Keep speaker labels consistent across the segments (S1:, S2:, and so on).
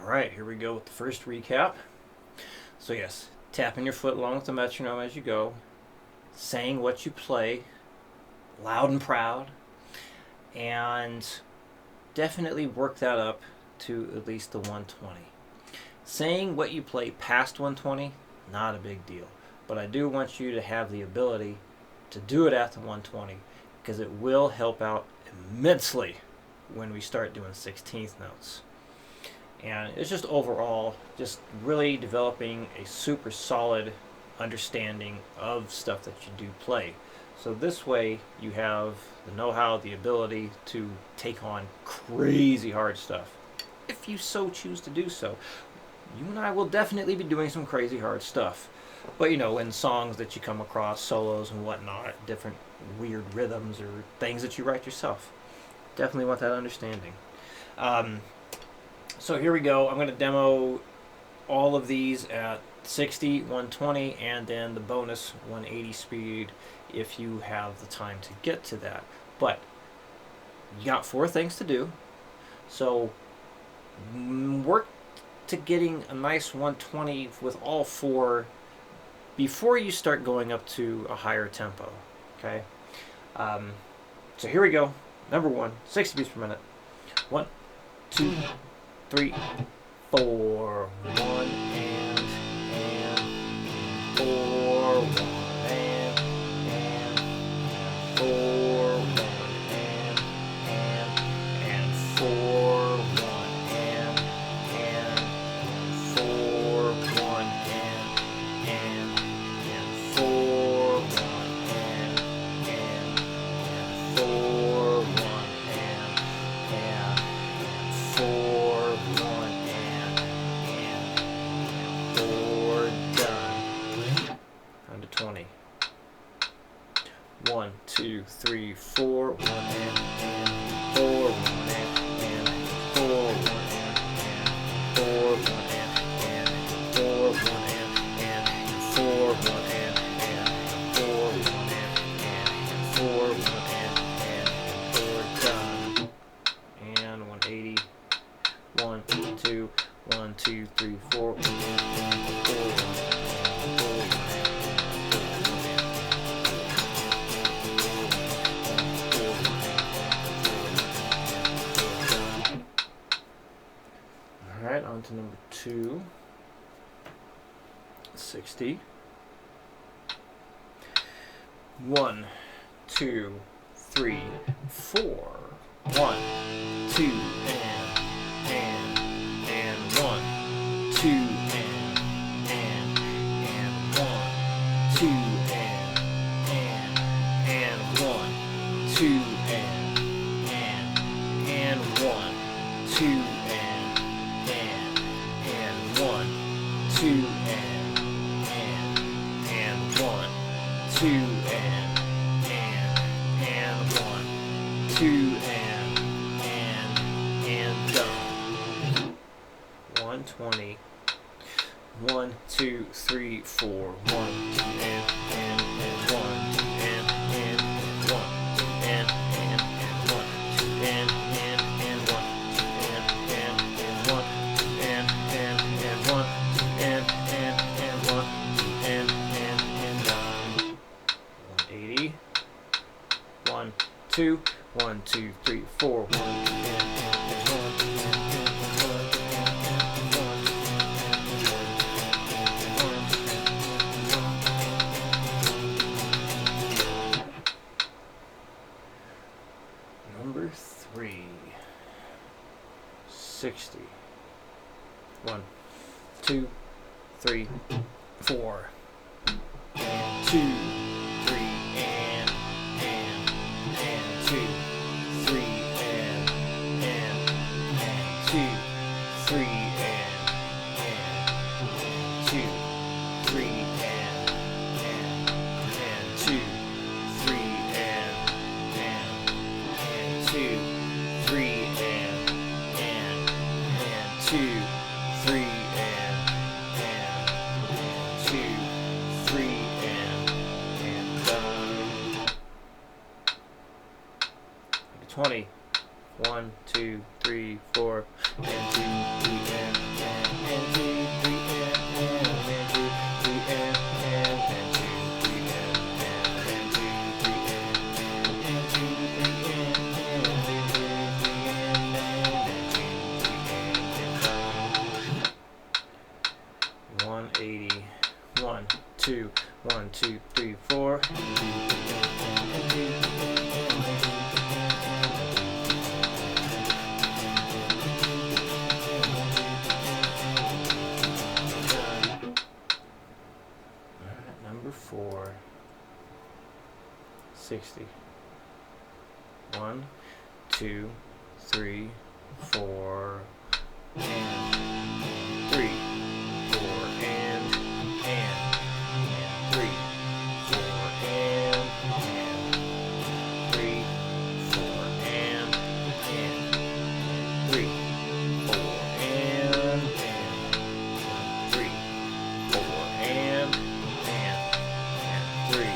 S1: Alright, here we go with the first recap. So yes, tapping your foot along with the metronome as you go, saying what you play, loud and proud, and definitely work that up to at least the 120. Saying what you play past 120, not a big deal. But I do want you to have the ability to do it at the 120 because it will help out immensely when we start doing 16th notes. And it's just overall just really developing a super solid understanding of stuff that you do play. So this way you have the know-how, the ability to take on crazy hard stuff if you so choose to do so. You and I will definitely be doing some crazy hard stuff. But in songs that you come across, solos and whatnot, different weird rhythms or things that you write yourself. Definitely want that understanding. So here we go. I'm going to demo all of these at 60, 120, and then the bonus 180 speed if you have the time to get to that. But you got 4 things to do. So work to getting a nice 120 with all 4 before you start going up to a higher tempo. Okay? So here we go. Number 1, 60 beats per minute. 1, 2, 3, 4, 1 and 4, 1 and 4, 1 and 4, 1 and 4, 1 and 4, 1 and 4, 1 and 4, 1 and 4, done. Down to 20. 1, 2, 3, 4, 1 and 4, 1 and 4, 1 and 4, 1 and 4, 1 and 4, 1 and 4, 1 and 4, 1 and 4, done. And 180. 1, 2, 1, 2, 3, 4, 1 and 4, 1 and 4, 1 and Alright, on to number 2. 60. 1, 2, 3, 4. 1, 2, and 1, 2, and 1, 2, and 1, 2, and 1, 2, and 1, 2, and 1, 2, and 1, 2, and done. 120. 1, 2, 3, 4. 1, 2, and 1, 2, and 1, 2, and 1, 2, and 1, 2, and 1, 2, and 1, 2, and 1, 2, and done. 180. 1, 2, 1, 2, 3, 4. 1, 2, and 1. Number 3. 60. 1, 2, 3, 4. And 2, 3, and 2, 3, and 2, 3, and 2, 3, and 2, 3, and 2, 3, and 2, 3, and 2, 3, and done. 20. 1, 2, 3, 4, and 2, 3, and 2, 1, 2, 3, 4. Number 4, 60. 1, 2, 3, 4, and 3, 4, and 3, 4, and 3, 4, and 3, 4, and 3, 4, and 3,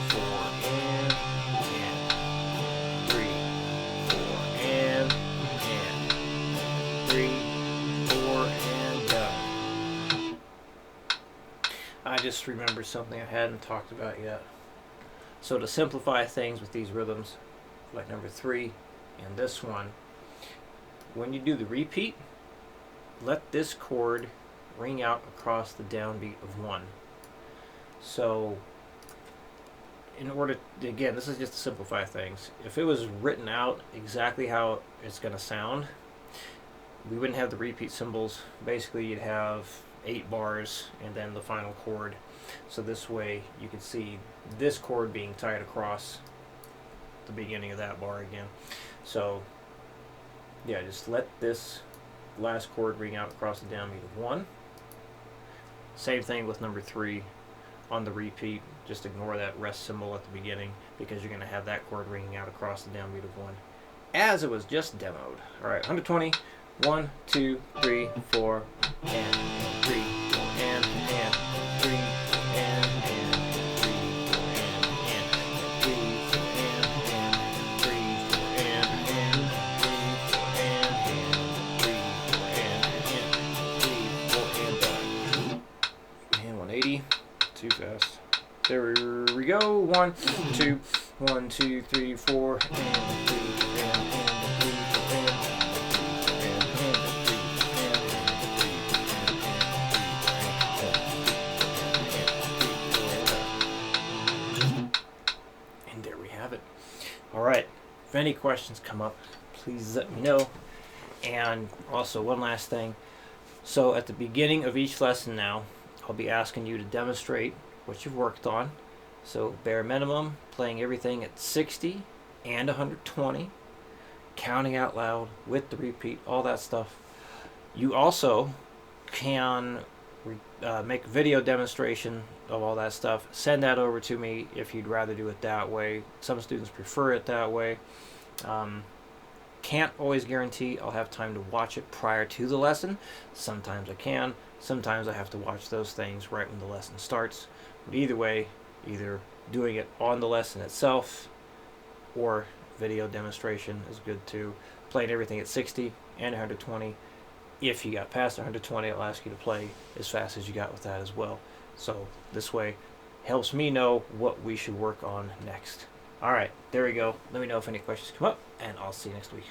S1: 4, and 3, 4, and 3, 4, and done. I just remembered something I hadn't talked about yet. So to simplify things with these rhythms, like number 3 and this one, when you do the repeat, let this chord ring out across the downbeat of 1. So in order to, again, this is just to simplify things. If it was written out exactly how it's going to sound, we wouldn't have the repeat symbols. Basically, you'd have 8 bars and then the final chord. So this way you can see this chord being tied across the beginning of that bar again. So yeah, just let this last chord ring out across the downbeat of 1. Same thing with number 3 on the repeat. Just ignore that rest symbol at the beginning because you're going to have that chord ringing out across the downbeat of 1 as it was just demoed. Alright, 120. 1, 2, 3, 4, and 3, 4, and 3, 4, and 3, 4, and 3, 4, and 3, 4, and 3, 4, and 3, 4, and 180. Too fast. There we go. 1, 2, 1, 2, 3, 4, and 3, and 3, 4, and Alright, if any questions come up, please let me know. And also, one last thing. So at the beginning of each lesson now, I'll be asking you to demonstrate what you've worked on. So bare minimum, playing everything at 60 and 120, counting out loud with the repeat, all that stuff. You also can make a video demonstration of all that stuff. Send that over to me if you'd rather do it that way. Some students prefer it that way. Can't always guarantee I'll have time to watch it prior to the lesson. Sometimes I can. Sometimes I have to watch those things right when the lesson starts. But either way, either doing it on the lesson itself or video demonstration is good too. Playing everything at 60 and 120. If you got past 120, I'll ask you to play as fast as you got with that as well. So this way helps me know what we should work on next. Alright, there we go. Let me know if any questions come up, and I'll see you next week.